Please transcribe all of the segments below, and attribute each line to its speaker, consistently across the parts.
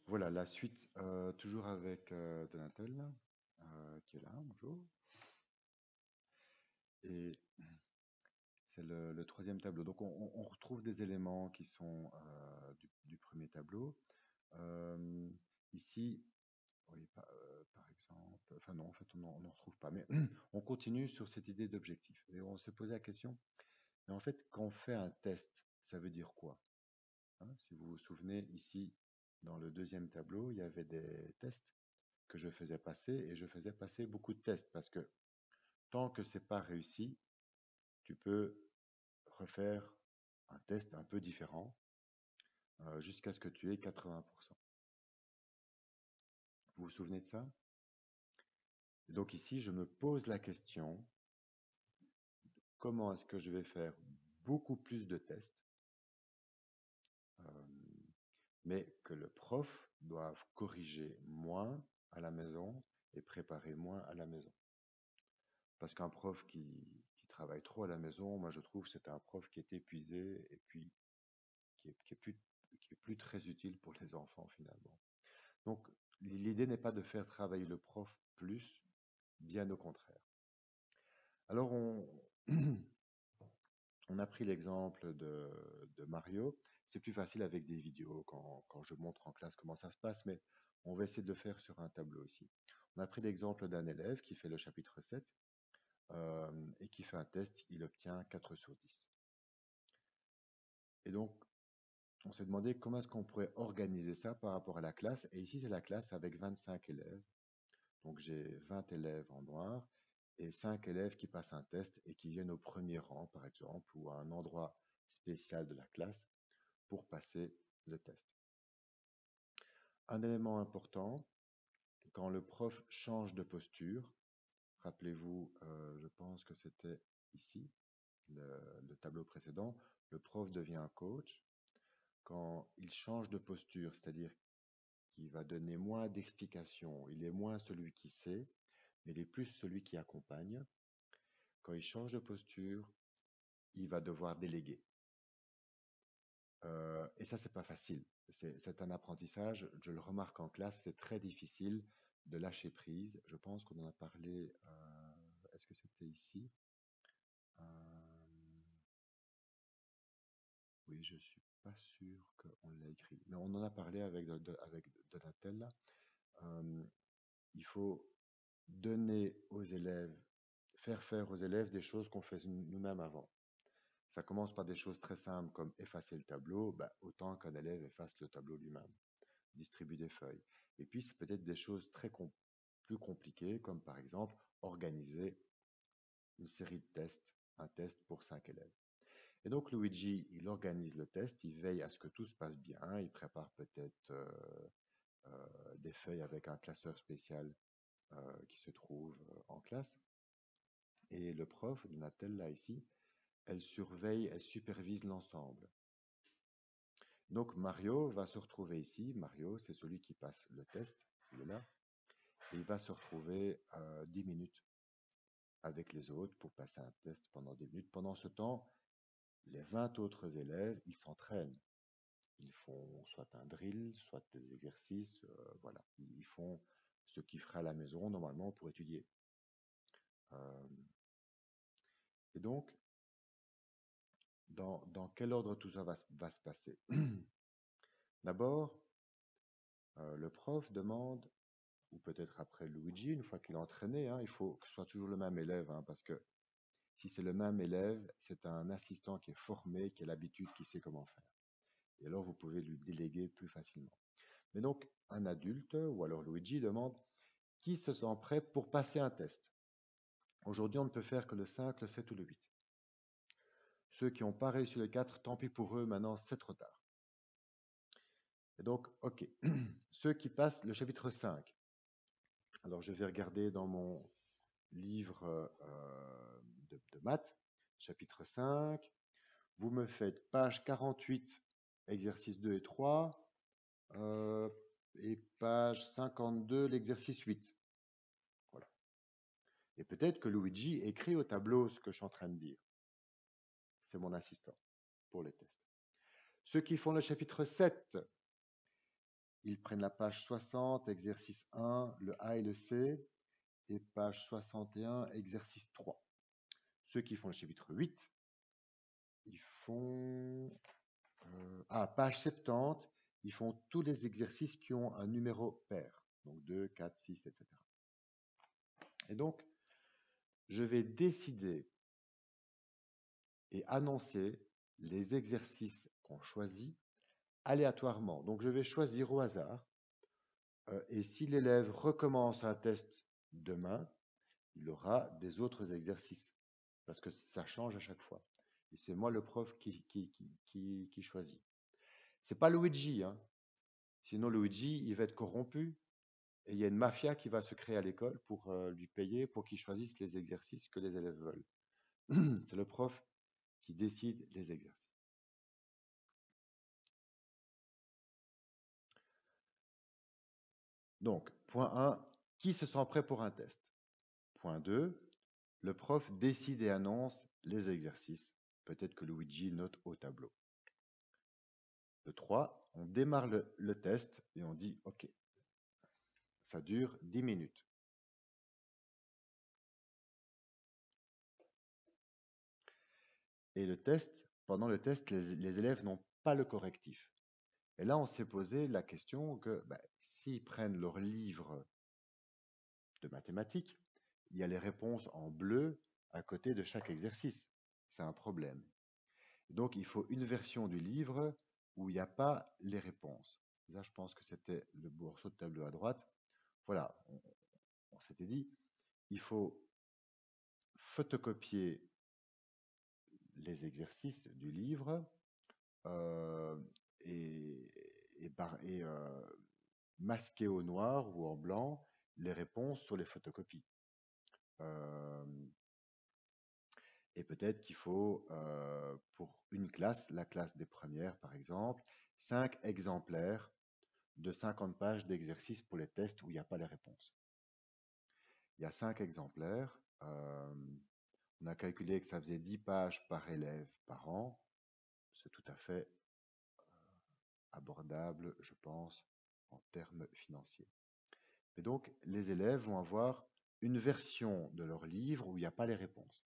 Speaker 1: Voilà, la suite, toujours avec Donatel, qui est là, bonjour. Et c'est le troisième tableau. Donc on retrouve des éléments qui sont du premier tableau. Euh, Ici, oui, par exemple, enfin non, en fait on n'en retrouve pas, mais on continue sur cette idée d'objectif. Et on s'est posé la question, mais en fait, quand on fait un test, ça veut dire quoi? Hein, si vous vous souvenez, ici, dans le deuxième tableau, il y avait des tests que je faisais passer et je faisais passer beaucoup de tests parce que tant que c'est pas réussi, tu peux refaire un test un peu différent jusqu'à ce que tu aies 80%. Vous vous souvenez de ça? Et donc ici, je me pose la question, comment est-ce que je vais faire beaucoup plus de tests, euh, mais que le prof doive corriger moins à la maison et préparer moins à la maison. Parce qu'un prof qui travaille trop à la maison, moi je trouve que c'est un prof qui est épuisé et puis qui est plus très utile pour les enfants finalement. Donc l'idée n'est pas de faire travailler le prof plus, bien au contraire. Alors on a pris l'exemple de Mario. C'est plus facile avec des vidéos quand je montre en classe comment ça se passe, mais on va essayer de le faire sur un tableau aussi. On a pris l'exemple d'un élève qui fait le chapitre 7 et qui fait un test, il obtient 4 sur 10. Et donc, on s'est demandé comment est-ce qu'on pourrait organiser ça par rapport à la classe. Et ici, c'est la classe avec 25 élèves. Donc, j'ai 20 élèves en noir et 5 élèves qui passent un test et qui viennent au premier rang, par exemple, ou à un endroit spécial de la classe pour passer le test. Un élément important, quand le prof change de posture, rappelez-vous, je pense que c'était ici, le tableau précédent, le prof devient un coach. Quand il change de posture, c'est-à-dire qu'il va donner moins d'explications, il est moins celui qui sait, mais il est plus celui qui accompagne. Quand il change de posture, il va devoir déléguer. Et ça, c'est pas facile. C'est un apprentissage. Je le remarque en classe, c'est très difficile de lâcher prise. Je pense qu'on en a parlé. Est-ce que c'était ici? Euh, oui, je suis pas sûr qu'on l'a écrit, mais on en a parlé avec Donatel. Euh, il faut donner aux élèves, faire faire aux élèves des choses qu'on fait nous-mêmes avant. Ça commence par des choses très simples comme effacer le tableau, bah, autant qu'un élève efface le tableau lui-même, distribue des feuilles. Et puis, c'est peut-être des choses plus compliquées, comme par exemple organiser une série de tests, un test pour 5 élèves. Et donc, Luigi, il organise le test, il veille à ce que tout se passe bien, il prépare peut-être des feuilles avec un classeur spécial qui se trouve en classe. Et le prof, Donatel, là ici, elle surveille, elle supervise l'ensemble. Donc Mario va se retrouver ici. Mario, c'est celui qui passe le test, il est là. Et il va se retrouver 10 minutes avec les autres pour passer un test pendant 10 minutes. Pendant ce temps, les 20 autres élèves, ils s'entraînent. Ils font soit un drill, soit des exercices. Voilà, ils font ce qu'ils feraient à la maison normalement pour étudier. Euh, et donc, dans quel ordre tout ça va se passer? D'abord, le prof demande, ou peut-être après Luigi, une fois qu'il est entraîné, hein, il faut que ce soit toujours le même élève, hein, parce que si c'est le même élève, c'est un assistant qui est formé, qui a l'habitude, qui sait comment faire. Et alors, vous pouvez lui déléguer plus facilement. Mais donc, un adulte, ou alors Luigi, demande qui se sent prêt pour passer un test. Aujourd'hui, on ne peut faire que le 5, le 7 ou le 8. Ceux qui n'ont pas réussi le 4, tant pis pour eux, maintenant c'est trop tard. Et donc, ok. Ceux qui passent le chapitre 5. Alors, je vais regarder dans mon livre de maths, chapitre 5. Vous me faites page 48, exercice 2 et 3, et page 52, l'exercice 8. Voilà. Et peut-être que Luigi écrit au tableau ce que je suis en train de dire. C'est mon assistant pour les tests. Ceux qui font le chapitre 7, ils prennent la page 60, exercice 1, le A et le C, et page 61, exercice 3. Ceux qui font le chapitre 8, ils font... page 70, ils font tous les exercices qui ont un numéro pair. Donc 2, 4, 6, etc. Et donc, je vais décider et annoncer les exercices qu'on choisit aléatoirement. Donc, je vais choisir au hasard. Et si l'élève recommence un test demain, il aura des autres exercices. Parce que ça change à chaque fois. Et c'est moi le prof qui choisit. C'est pas Luigi, hein. Sinon, Luigi, il va être corrompu. Et il y a une mafia qui va se créer à l'école pour lui payer pour qu'il choisisse les exercices que les élèves veulent. C'est le prof qui décide les exercices. Donc, point 1, qui se sent prêt pour un test? Point 2, le prof décide et annonce les exercices. Peut-être que Luigi note au tableau. Le 3, on démarre le test et on dit OK. Ça dure 10 minutes. Et pendant le test, les élèves n'ont pas le correctif. Et là, on s'est posé la question que s'ils prennent leur livre de mathématiques, il y a les réponses en bleu à côté de chaque exercice. C'est un problème. Donc, il faut une version du livre où il n'y a pas les réponses. Là, je pense que c'était le morceau de tableau à droite. Voilà, on s'était dit, il faut photocopier les exercices du livre euh, et, masquer au noir ou en blanc les réponses sur les photocopies. Euh, et peut-être qu'il faut, pour une classe, la classe des premières par exemple, 5 exemplaires de 50 pages d'exercices pour les tests où il n'y a pas les réponses. Il y a 5 exemplaires. On a calculé que ça faisait 10 pages par élève par an. C'est tout à fait abordable, je pense, en termes financiers. Et donc, les élèves vont avoir une version de leur livre où il n'y a pas les réponses.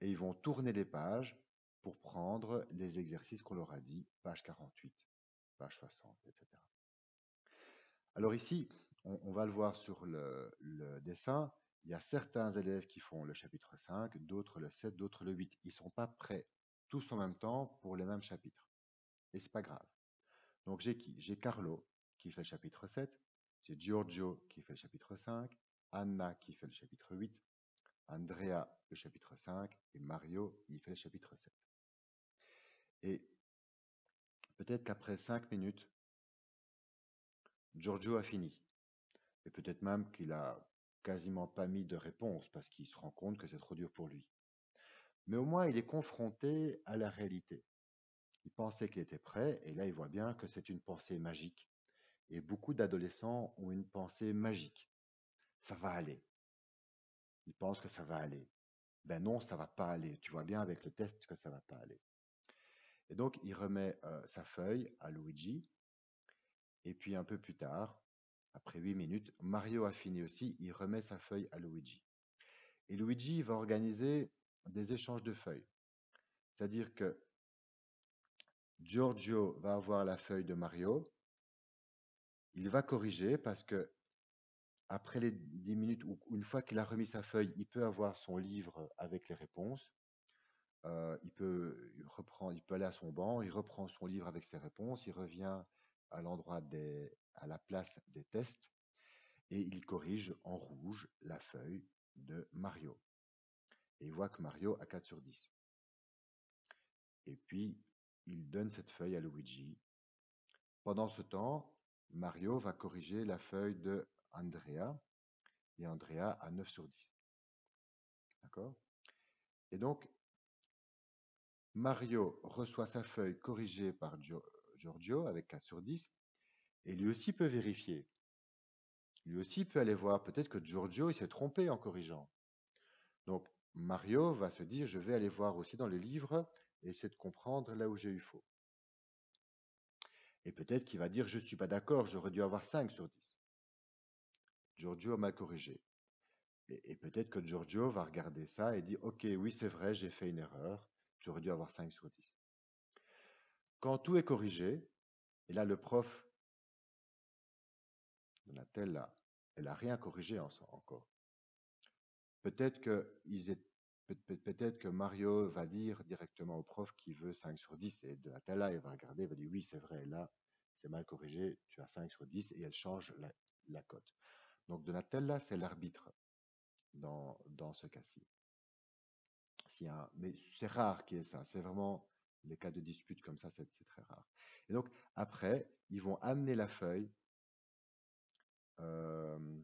Speaker 1: Et ils vont tourner les pages pour prendre les exercices qu'on leur a dit, page 48, page 60, etc. Alors ici, on va le voir sur le dessin, il y a certains élèves qui font le chapitre 5, d'autres le 7, d'autres le 8. Ils ne sont pas prêts tous en même temps pour les mêmes chapitres. Et c'est pas grave. Donc j'ai qui? J'ai Carlo qui fait le chapitre 7, j'ai Giorgio qui fait le chapitre 5, Anna qui fait le chapitre 8, Andrea le chapitre 5 et Mario il fait le chapitre 7. Et peut-être qu'après 5 minutes, Giorgio a fini. Et peut-être même qu'il a quasiment pas mis de réponse parce qu'il se rend compte que c'est trop dur pour lui. Mais au moins, il est confronté à la réalité. Il pensait qu'il était prêt et là, il voit bien que c'est une pensée magique. Et beaucoup d'adolescents ont une pensée magique. Ça va aller. Ils pensent que ça va aller. Ben non, ça va pas aller. Tu vois bien avec le test que ça va pas aller. Et donc, il remet sa feuille à Luigi. Et puis, un peu plus tard, après 8 minutes, Mario a fini aussi. Il remet sa feuille à Luigi. Et Luigi va organiser des échanges de feuilles. C'est-à-dire que Giorgio va avoir la feuille de Mario. Il va corriger parce que après les 10 minutes ou une fois qu'il a remis sa feuille, il peut avoir son livre avec les réponses. Il peut aller à son banc, il reprend son livre avec ses réponses, il revient à la place des tests et il corrige en rouge la feuille de Mario. Et il voit que Mario a 4 sur 10. Et puis, il donne cette feuille à Luigi. Pendant ce temps, Mario va corriger la feuille de Andrea et Andrea a 9 sur 10. D'accord? Et donc, Mario reçoit sa feuille corrigée par Giorgio avec 4 sur 10 et lui aussi peut vérifier. Lui aussi peut aller voir, peut-être que Giorgio il s'est trompé en corrigeant. Donc Mario va se dire, je vais aller voir aussi dans les livres et essayer de comprendre là où j'ai eu faux. Et peut-être qu'il va dire, je ne suis pas d'accord, j'aurais dû avoir 5 sur 10. Giorgio a mal corrigé. Et peut-être que Giorgio va regarder ça et dire, ok, oui, c'est vrai, j'ai fait une erreur, j'aurais dû avoir 5 sur 10. Quand tout est corrigé, et là, le prof, Donatella, elle n'a rien corrigé encore. Peut-être que, peut-être que Mario va dire directement au prof qu'il veut 5 sur 10 et Donatella, elle va regarder, elle va dire oui, c'est vrai, là, c'est mal corrigé, tu as 5 sur 10 et elle change la cote. Donc Donatella, c'est l'arbitre dans ce cas-ci. Mais c'est rare qu'il y ait ça, c'est vraiment les cas de dispute comme ça, c'est très rare. Et donc après, ils vont amener la feuille. Euh,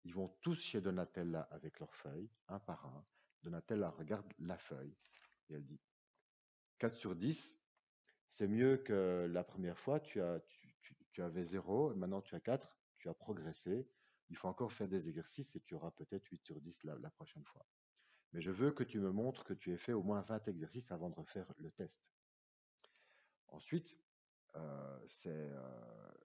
Speaker 1: Ils vont tous chez Donatella avec leurs feuilles, un par un. Donatella regarde la feuille et elle dit 4 sur 10, c'est mieux que la première fois, tu avais 0, maintenant tu as 4, tu as progressé. Il faut encore faire des exercices et tu auras peut-être 8 sur 10 la prochaine fois. Mais je veux que tu me montres que tu aies fait au moins 20 exercices avant de refaire le test. Ensuite, c'est,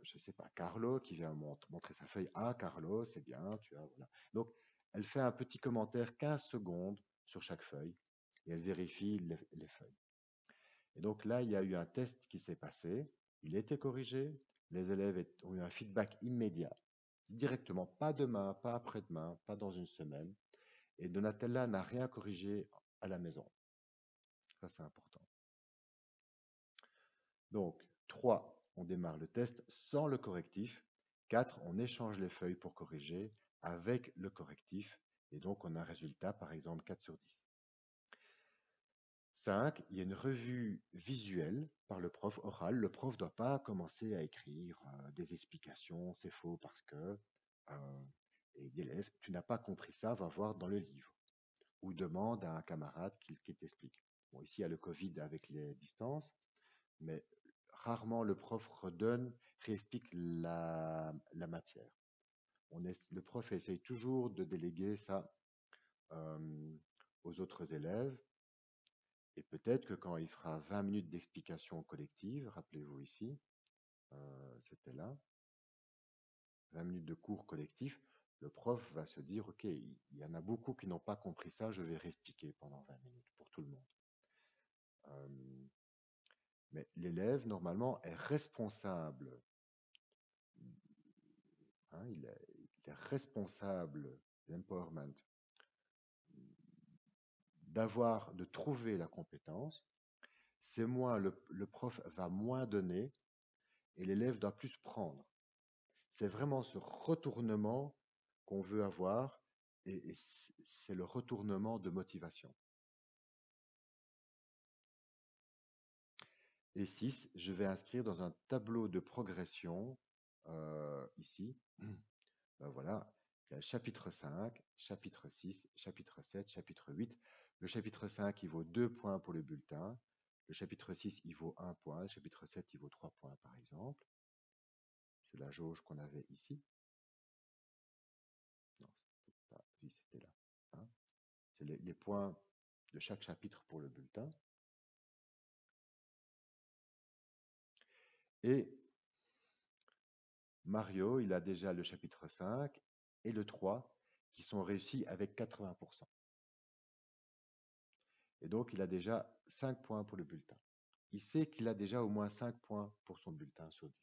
Speaker 1: je ne sais pas, Carlo qui vient montrer sa feuille. Ah, Carlo, c'est bien, tu as, voilà. Donc, elle fait un petit commentaire 15 secondes sur chaque feuille et elle vérifie les feuilles. Et donc là, il y a eu un test qui s'est passé, il était corrigé, les élèves ont eu un feedback immédiat, directement, pas demain, pas après-demain, pas dans une semaine. Et Donatella n'a rien corrigé à la maison. Ça, c'est important. Donc, 3, on démarre le test sans le correctif. 4, on échange les feuilles pour corriger avec le correctif. Et donc, on a un résultat, par exemple, 4 sur 10. 5, il y a une revue visuelle par le prof oral. Le prof ne doit pas commencer à écrire des explications, c'est faux parce que, et l'élève, tu n'as pas compris ça, va voir dans le livre. Ou demande à un camarade qui t'explique. Bon, ici, il y a le Covid avec les distances, mais rarement le prof réexplique la matière. Le prof essaye toujours de déléguer ça aux autres élèves. Et peut-être que quand il fera 20 minutes d'explication collective, rappelez-vous ici, c'était là, 20 minutes de cours collectif, le prof va se dire, OK, il y en a beaucoup qui n'ont pas compris ça, je vais réexpliquer pendant 20 minutes pour tout le monde. Mais l'élève, normalement, est responsable. Hein, il est responsable, l'empowerment, de trouver la compétence. C'est moins, le prof va moins donner et l'élève doit plus prendre. C'est vraiment ce retournement qu'on veut avoir et c'est le retournement de motivation. Et 6, je vais inscrire dans un tableau de progression, ici, voilà, il y a le chapitre 5, chapitre 6, chapitre 7, chapitre 8. Le chapitre 5, il vaut 2 points pour le bulletin. Le chapitre 6, il vaut 1 point. Le chapitre 7, il vaut 3 points, par exemple. C'est la jauge qu'on avait ici. Non, c'était pas, oui, c'était là. Hein. C'est les points de chaque chapitre pour le bulletin. Et Mario, il a déjà le chapitre 5 et le 3 qui sont réussis avec 80%. Et donc, il a déjà 5 points pour le bulletin. Il sait qu'il a déjà au moins 5 points pour son bulletin sur 10.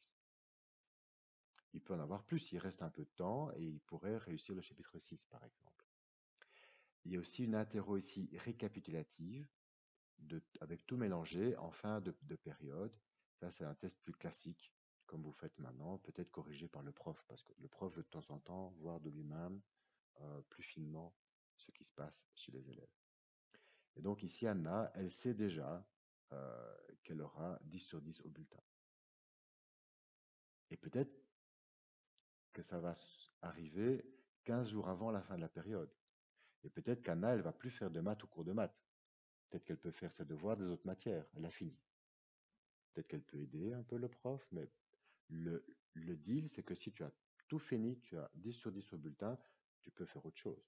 Speaker 1: Il peut en avoir plus, il reste un peu de temps et il pourrait réussir le chapitre 6, par exemple. Il y a aussi une interro ici récapitulative, avec tout mélangé en fin de période. Ça, c'est un test plus classique, comme vous faites maintenant, peut-être corrigé par le prof, parce que le prof veut de temps en temps voir de lui-même plus finement ce qui se passe chez les élèves. Et donc ici, Anna, elle sait déjà qu'elle aura 10 sur 10 au bulletin. Et peut-être que ça va arriver 15 jours avant la fin de la période. Et peut-être qu'Anna, elle va plus faire de maths au cours de maths. Peut-être qu'elle peut faire ses devoirs des autres matières. Elle a fini. Peut-être qu'elle peut aider un peu le prof, mais le deal, c'est que si tu as tout fini, tu as 10 sur 10 au bulletin, tu peux faire autre chose.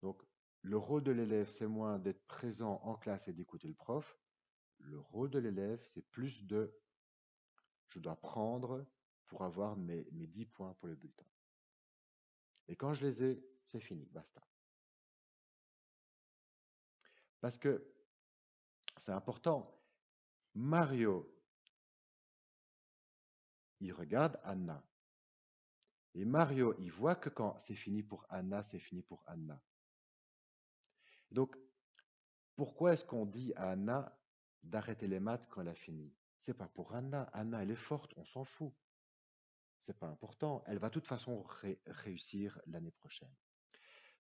Speaker 1: Donc, le rôle de l'élève, c'est moins d'être présent en classe et d'écouter le prof. Le rôle de l'élève, c'est plus de je dois prendre pour avoir mes 10 points pour le bulletin. Et quand je les ai, c'est fini, basta. Parce que c'est important. Mario, il regarde Anna. Et Mario, il voit que quand c'est fini pour Anna, c'est fini pour Anna. Donc, pourquoi est-ce qu'on dit à Anna d'arrêter les maths quand elle a fini? C'est pas pour Anna. Anna, elle est forte, on s'en fout. C'est pas important. Elle va de toute façon réussir l'année prochaine.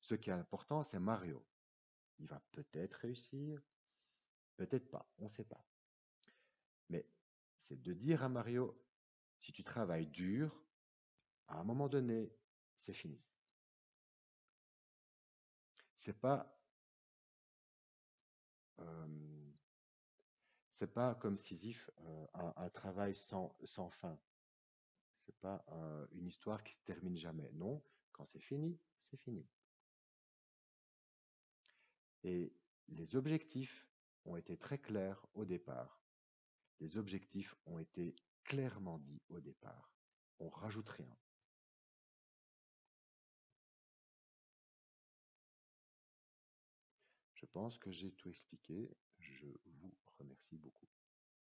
Speaker 1: Ce qui est important, c'est Mario. Il va peut-être réussir, peut-être pas, on ne sait pas. Mais c'est de dire à Mario, si tu travailles dur, à un moment donné, c'est fini. C'est pas, euh, c'est pas comme Sisyphe, un travail sans fin. C'est pas une histoire qui se termine jamais. Non, quand c'est fini, c'est fini. Et les objectifs ont été très clairs au départ. Les objectifs ont été clairement dits au départ. On rajoute rien. Je pense que j'ai tout expliqué. Je vous remercie beaucoup.